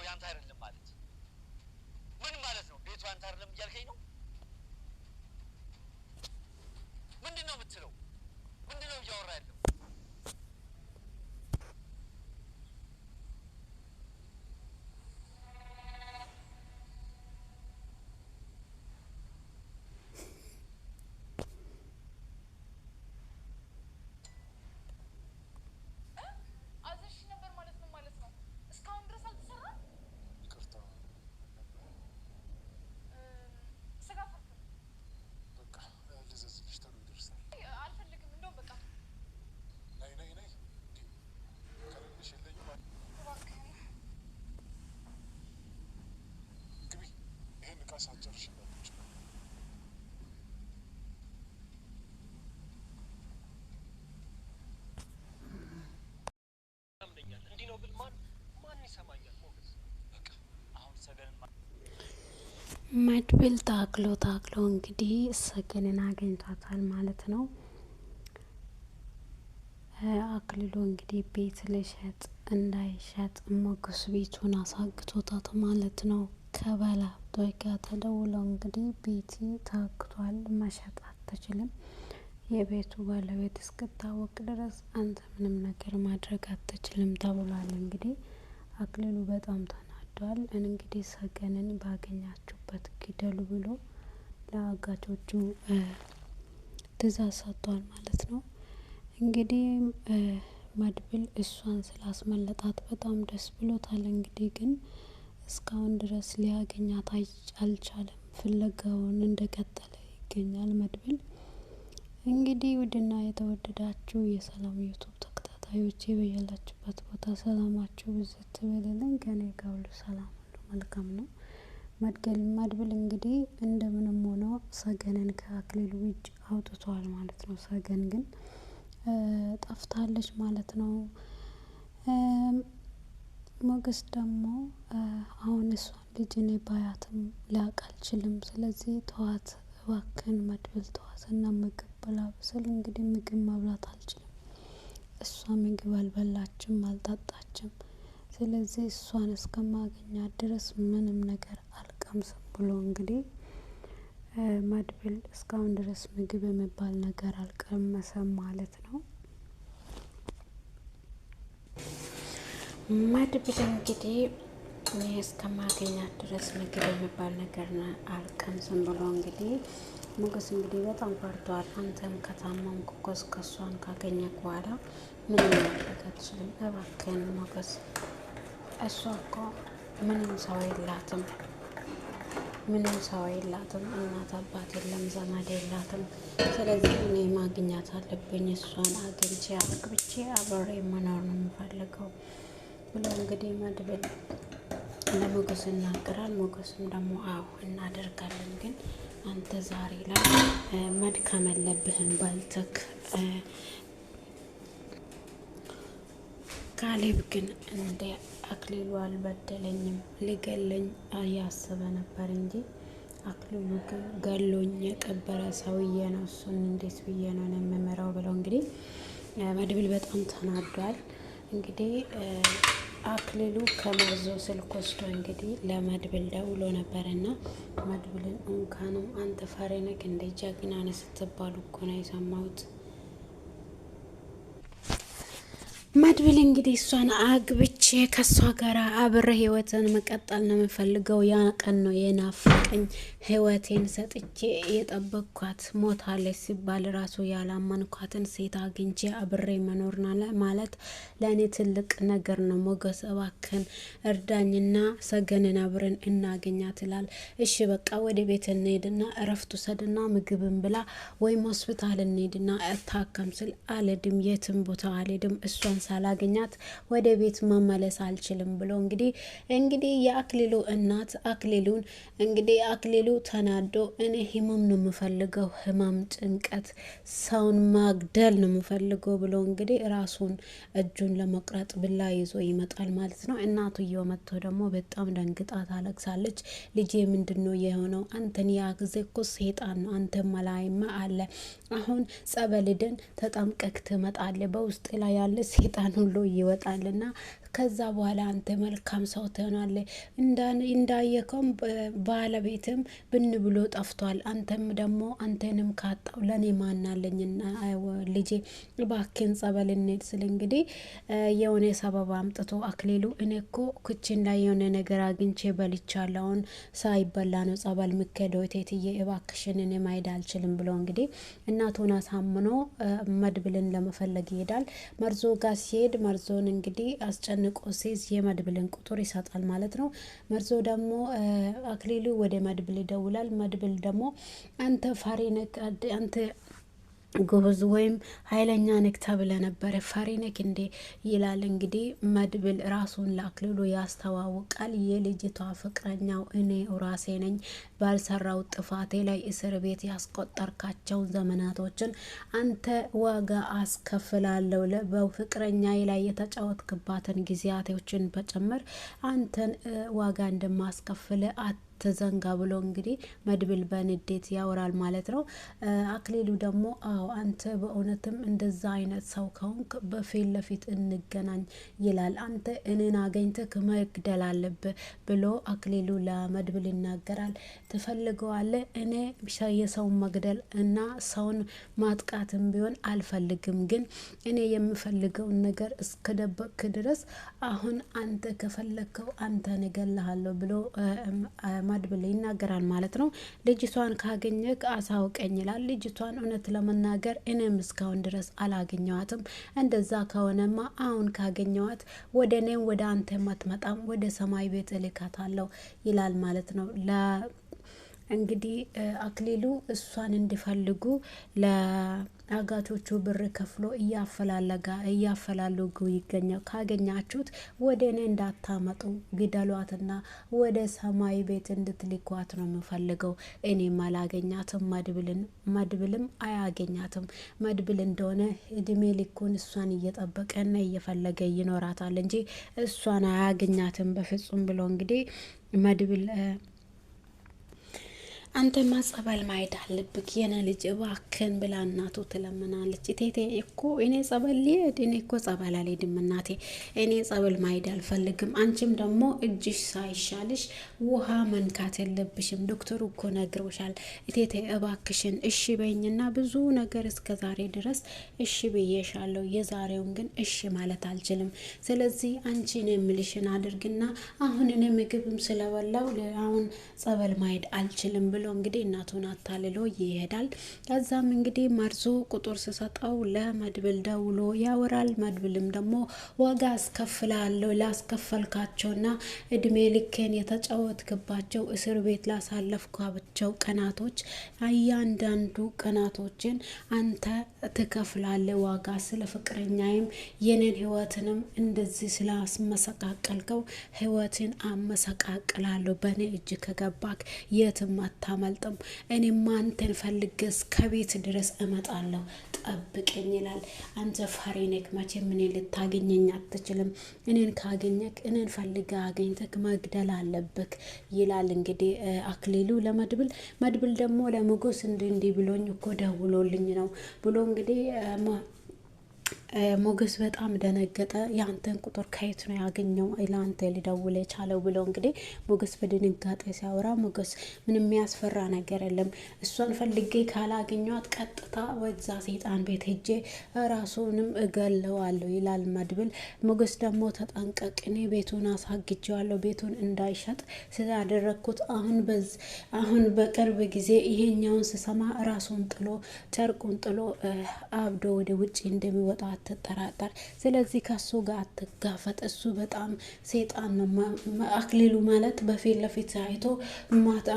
ያንተ አይደለም ማለት ምን ማለት ነው? ቤቱ ያንተ አይደለም እያልከኝ ነው? ምንድነው የምትለው? ምንድነው እያወራ ያለው? መድብል ታክሎ እንግዲህ ሰገንን አገኝቷታል ማለት ነው። አክሊሉ እንግዲህ ቤት ልሸጥ እንዳይሸጥ ሞገስ ቤቱን አሳግቶታት ማለት ነው። ከባለሀብቶች ጋር ተደውለው እንግዲህ ቤቲ ታግቷል፣ መሸጥ አትችልም፣ የቤቱ ባለቤት እስክታወቅ ድረስ አንተ ምንም ነገር ማድረግ አትችልም ተብሏል። እንግዲህ አክሊሉ በጣም ተናዷል። እንግዲህ ሰገንን ባገኛችሁበት ግደሉ ብሎ ለአጋቾቹ ትዕዛዝ ሰጥቷል ማለት ነው። እንግዲህ መድብል እሷን ስላስመለጣት በጣም ደስ ብሎታል። እንግዲህ ግን እስካሁን ድረስ ሊያገኛት አልቻለም። ፍለጋውን እንደቀጠለ ይገኛል መድብል። እንግዲህ ውድና የተወደዳችሁ የሰላም ዩቱብ ተከታታዮቼ በያላችሁበት ቦታ ሰላማችሁ ብዝት ይበልልኝ። ከኔ ጋር ሁሉ ሰላም ሁሉ መልካም ነው። መድብል እንግዲህ እንደምንም ሆኖ ሰገንን ከአክሊሉ እጅ አውጥቷል ማለት ነው። ሰገን ግን ጠፍታለች ማለት ነው። ሞገስ ደግሞ አሁን እሷን ልጅ እኔ ባያትም ላውቅ አልችልም፣ ስለዚህ ተዋት እባክህን መድብል ተዋት እና ምግብ ብላ ብስል እንግዲህ ምግብ መብላት አልችልም፣ እሷ ምግብ አልበላችም አልጠጣችም፣ ስለዚህ እሷን እስከማገኛት ድረስ ምንም ነገር አልቀምስም ብሎ እንግዲህ መድብል እስካሁን ድረስ ምግብ የሚባል ነገር አልቀመሰም ማለት ነው። መድብል እንግዲህ እኔ እስከማገኛት ድረስ ምግብ የሚባል ነገር አልቀምስም ብሎ እንግዲህ ሞገስ እንግዲህ በጣም ፈርቷል። አንተም ከታመምክ እኮ ከሷን ካገኘክ በኋላ ምንም ማድረግ አትችልም፣ እባክህን ሞገስ፣ እሷ እኮ ምንም ሰው የላትም፣ እናት አባት የለም፣ ዘመድ የላትም፣ ስለዚህ እኔ ማግኛት አለብኝ፣ እሷን አግኝቼ አግብቼ አብሬ መኖር ነው የምፈልገው ብሎ እንግዲህ መድብል ለሞገስ ይናገራል። ሞገስም ደግሞ አዎ እናደርጋለን፣ ግን አንተ ዛሬ ላይ መድከም የለብህም ባልተክ ካሌብ ግን እንደ አክሊሉ አልበደለኝም፣ ሊገለኝ እያሰበ ነበር እንጂ አክሊሉ ግን ገሎኝ የቀበረ ሰውዬ ነው፣ እሱን እንዴት ብዬ ነው የምመራው ብለው እንግዲህ መድብል በጣም ተናዷል። እንግዲህ አክሊሉ ከመርዞ ስልክ ወስዶ እንግዲህ ለመድብል ደውሎ ነበርና መድብልን እንኳንም አንተ ፈሪ ነህ እንደ ጀግና ነህ ስትባሉ እኮ ነው የሰማሁት። መድብል እንግዲህ እሷን አግብቼ ከሷ ጋር አብረ ህይወትን መቀጠል ነው የምፈልገው። ያ ቀን ነው የናፈቀኝ። ህይወቴን ሰጥቼ የጠበቅኳት ሞታለች ሲባል ራሱ ያላመንኳትን ሴት አግኝቼ አብሬ መኖር ማለት ለእኔ ትልቅ ነገር ነው። ሞገስ እባክን እርዳኝና ሰገንን አብረን እናገኛት ይላል። እሺ በቃ ወደ ቤት እንሄድና እረፍት ውሰድና ምግብን ብላ ወይም ሆስፒታል እንሄድና እታከም ስል አልሄድም፣ የትም ቦታ አልሄድም፣ እሷን ሳላገኛት ወደ ቤት መመለስ አልችልም ብሎ እንግዲህ የአክሊሉ እናት አክሊሉን እንግዲህ አክሊሉ ተናዶ እኔ ህመም ነው የምፈልገው፣ ህመም፣ ጭንቀት፣ ሰውን ማግደል ነው የምፈልገው ብሎ እንግዲህ ራሱን እጁን ለመቁረጥ ብላ ይዞ ይመጣል ማለት ነው። እናትየው መጥቶ ደግሞ በጣም ደንግጣ ታለቅሳለች። ልጄ ምንድነው የሆነው? አንተን ያግዜ እኮ ሴጣን ነው፣ አንተ መላይማ አለ፣ አሁን ጸበል ደን ተጠምቀክ ትመጣለህ፣ በውስጥ ላይ ያለ ሰይጣን ሁሉ ይወጣልና ከዛ በኋላ አንተ መልካም ሰው ትሆናለህ። እንዳየከውም ባለቤትም ብን ብሎ ጠፍቷል። አንተም ደግሞ አንተንም ካጣው ለእኔ ማናለኝና ልጄ እባክህን ጸበል እንሂድ ስል እንግዲህ የሆነ ሰበብ አምጥቶ አክሊሉ እኔ እኮ ኩችን ላይ የሆነ ነገር አግኝቼ በልቻለሁ፣ አሁን ሳይበላ ነው ጸበል ምከደው እቴትዬ እባክሽን እኔ ማሄድ አልችልም ብሎ እንግዲህ እናቱን አሳምኖ መድብልን ለመፈለግ ይሄዳል። መርዞ ጋር ሲሄድ መርዞን እንግዲህ አስጨንቆ ሲይዝ የመድብልን ቁጥር ይሰጣል ማለት ነው። መርዞ ደግሞ አክሊሉ ወደ መድብል ይደውላል። መድብል ደግሞ አንተ ፈሪ ነህ፣ አንተ ጎበዝ ወይም ኃይለኛ ነክ ተብለ ነበረ ፈሪ ነክ እንዴ ይላል። እንግዲህ መድብል ራሱን ለአክሊሉ ያስተዋውቃል። የልጅቷ ፍቅረኛው እኔ ራሴ ነኝ፣ ባልሰራው ጥፋቴ ላይ እስር ቤት ያስቆጠርካቸው ዘመናቶችን አንተ ዋጋ አስከፍላለሁ፣ በፍቅረኛ ላይ የተጫወትክባትን ጊዜያቶችን በጨምር አንተን ዋጋ እንደማስከፍል ተዘንጋ ብሎ እንግዲህ መድብል በንዴት ያወራል ማለት ነው። አክሊሉ ደግሞ አዎ አንተ በእውነትም እንደዛ አይነት ሰው ከሆንክ በፊት ለፊት እንገናኝ ይላል። አንተ እኔን አገኝተህ መግደል አለብህ ብሎ አክሊሉ ለመድብል ይናገራል። ትፈልገዋለህ? እኔ የሰውን መግደል እና ሰውን ማጥቃትም ቢሆን አልፈልግም፣ ግን እኔ የምፈልገውን ነገር እስከደበቅክ ድረስ አሁን አንተ ከፈለግከው አንተን እገልሃለሁ ብሎ መድብል ይናገራል ማለት ነው። ልጅቷን ካገኘክ አሳውቀኝ ይላል። ልጅቷን እውነት ለመናገር እኔም እስካሁን ድረስ አላገኘዋትም። እንደዛ ከሆነማ አሁን ካገኘዋት ወደ እኔም ወደ አንተ ማትመጣም ወደ ሰማይ ቤት እልካታለሁ ይላል ማለት ነው። እንግዲህ አክሊሉ እሷን እንዲፈልጉ ለአጋቾቹ ብር ከፍሎ እያፈላለጉ ይገኛል። ካገኛችሁት ወደ እኔ እንዳታመጡ ግደሏትና ወደ ሰማይ ቤት እንድትልኳት ነው የምፈልገው። እኔም አላገኛትም፣ መድብልም አያገኛትም። መድብል እንደሆነ እድሜ ልኩን እሷን እየጠበቀና እየፈለገ ይኖራታል እንጂ እሷን አያገኛትም በፍጹም ብሎ እንግዲህ መድብል አንተ ጸበል ማሄድ አለብክ የኔ ልጅ እባክን ብላ እናቱ ትለምናለች። እቴቴ እኮ እኔ ጸበል ሊሄድ እኔ እኮ ጸበል አልሄድም እናቴ፣ እኔ ጸበል ማሄድ አልፈልግም። አንቺም ደግሞ እጅሽ ሳይሻልሽ ውሃ መንካት የለብሽም፣ ዶክተሩ እኮ ነግሮሻል። እቴቴ እባክሽን እሺ በይኝና ብዙ ነገር እስከ ዛሬ ድረስ እሺ ብዬሻለሁ፣ የዛሬውን ግን እሺ ማለት አልችልም። ስለዚህ አንቺ ነው የምልሽን አድርግና አሁን እኔ ምግብም ስለበላው አሁን ጸበል ማሄድ አልችልም ብሎ እንግዲህ እናቱን አታልሎ ይሄዳል። ከዛም እንግዲህ መርዞ ቁጥር ስሰጠው ለመድብል ደውሎ ያወራል። መድብልም ደግሞ ዋጋ አስከፍላለሁ ላስከፈልካቸውና እድሜ ልኬን የተጫወትክባቸው እስር ቤት ላሳለፍኳቸው ቀናቶች እያንዳንዱ ቀናቶችን አንተ ትከፍላለህ ዋጋ፣ ስለ ፍቅረኛዬም የኔን ህይወትንም እንደዚህ ስላስመሰቃቀልከው ህይወትን አመሰቃቅላለሁ። በእኔ እጅ ከገባክ የትም አታመልጥም። እኔማ አንተን ፈልጌ ከቤት ድረስ እመጣለሁ፣ ጠብቀኝ ይላል። አንተ ፈሪ ነህ፣ መቼም እኔን ልታገኘኝ አትችልም። እኔን ካገኘክ እኔን ፈልገ አገኝተክ መግደል አለብክ ይላል እንግዲህ አክሊሉ ለመድብል። መድብል ደግሞ ለሞገስ እንዲህ ብሎኝ እኮ ደውሎልኝ ነው ብሎ እንግዲህ ሞገስ በጣም ደነገጠ። ያንተን ቁጥር ከየት ነው ያገኘው ለአንተ ሊደውል የቻለው ብሎ እንግዲህ ሞገስ በድንጋጤ ሲያወራ፣ ሞገስ ምንም የሚያስፈራ ነገር የለም፣ እሷን ፈልጌ ካላገኘኋት ቀጥታ ወዛ ሰይጣን ቤት ሄጄ ራሱንም እገለዋለሁ ይላል መድብል። ሞገስ ደግሞ ተጠንቀቅ፣ እኔ ቤቱን አሳግጀዋለሁ፣ ቤቱን እንዳይሸጥ ስላደረግኩት አሁን በቅርብ ጊዜ ይሄኛውን ስሰማ ራሱን ጥሎ ጨርቁን ጥሎ አብዶ ወደ ውጭ እንደሚወጣ አትጠራጠር። ስለዚህ ከሱ ጋር አትጋፈጥ፣ እሱ በጣም ሰይጣን ነው። አክሊሉ ማለት በፊት ለፊት አይቶ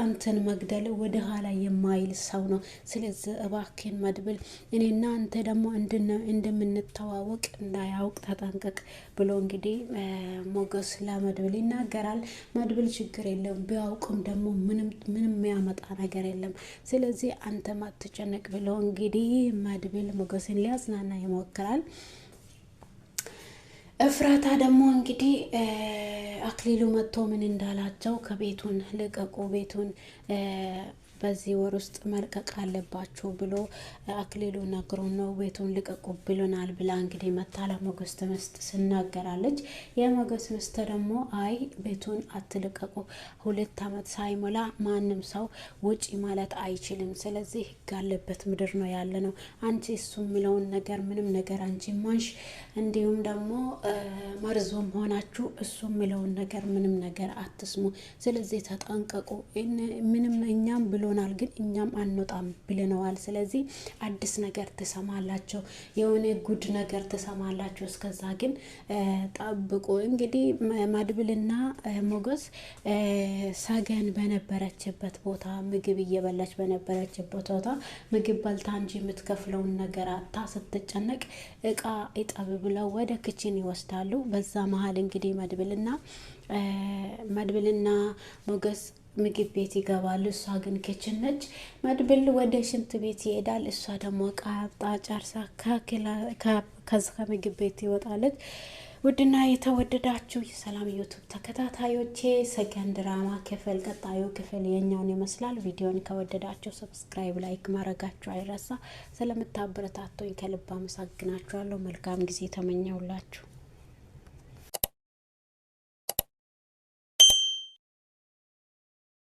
አንተን መግደል ወደ ኋላ የማይል ሰው ነው። ስለዚህ እባክህን መድብል እኔና አንተ ደግሞ እንደምንተዋወቅ እንዳያውቅ ተጠንቀቅ ብሎ እንግዲህ ሞገስ ለመድብል ይናገራል። መድብል ችግር የለም ቢያውቅም ደግሞ ምንም የሚያመጣ ነገር የለም፣ ስለዚህ አንተ ማትጨነቅ ብሎ እንግዲህ መድብል ሞገስን ሊያጽናና ይሞክራል። እፍራታ ደግሞ እንግዲህ አክሊሉ መጥቶ ምን እንዳላቸው ከቤቱን ልቀቁ፣ ቤቱን በዚህ ወር ውስጥ መልቀቅ አለባችሁ ብሎ አክሊሉ ነግሮ ነው ቤቱን ልቀቁ ብሎናል ብላ እንግዲህ መታ ለሞገስ ሚስት ስናገራለች። የሞገስ ሚስት ደግሞ አይ ቤቱን አትልቀቁ፣ 2 አመት ሳይሞላ ማንም ሰው ውጪ ማለት አይችልም። ስለዚህ ህግ አለበት ምድር ነው ያለ ነው። አንቺ እሱ የሚለውን ነገር ምንም ነገር አንቺ ማንሽ እንዲሁም ደግሞ መርዞም ሆናችሁ እሱ የሚለውን ነገር ምንም ነገር አትስሙ። ስለዚህ ተጠንቀቁ። ምንም እኛም ብሎናል፣ ግን እኛም አንወጣም ብለነዋል። ስለዚህ አዲስ ነገር ትሰማላችሁ፣ የሆነ ጉድ ነገር ትሰማላችሁ። እስከዛ ግን ጠብቁ። እንግዲህ መድብልና ሞገስ ሰገን በነበረችበት ቦታ ምግብ እየበላች በነበረችበት ቦታ ምግብ በልታ እንጂ የምትከፍለውን ነገር አታ ስትጨነቅ እቃ ይጠብ ብለው ወደ ክችን ይወስዳሉ። በዛ መሀል እንግዲህ መድብልና ሞገስ ምግብ ቤት ይገባሉ። እሷ ግን ክችን ነች። መድብል ወደ ሽንት ቤት ይሄዳል። እሷ ደግሞ ቃጣ ጨርሳ ከዚህ ከምግብ ቤት ይወጣለች። ውድና የተወደዳችሁ የሰላም ዩቱብ ተከታታዮቼ ሰገን ድራማ ክፍል ቀጣዩ ክፍል የኛውን ይመስላል። ቪዲዮን ከወደዳችሁ ሰብስክራይብ፣ ላይክ ማድረጋችሁ አይረሳ። ስለምታበረታቱኝ ከልብ አመሰግናችኋለሁ። መልካም ጊዜ ተመኘሁላችሁ።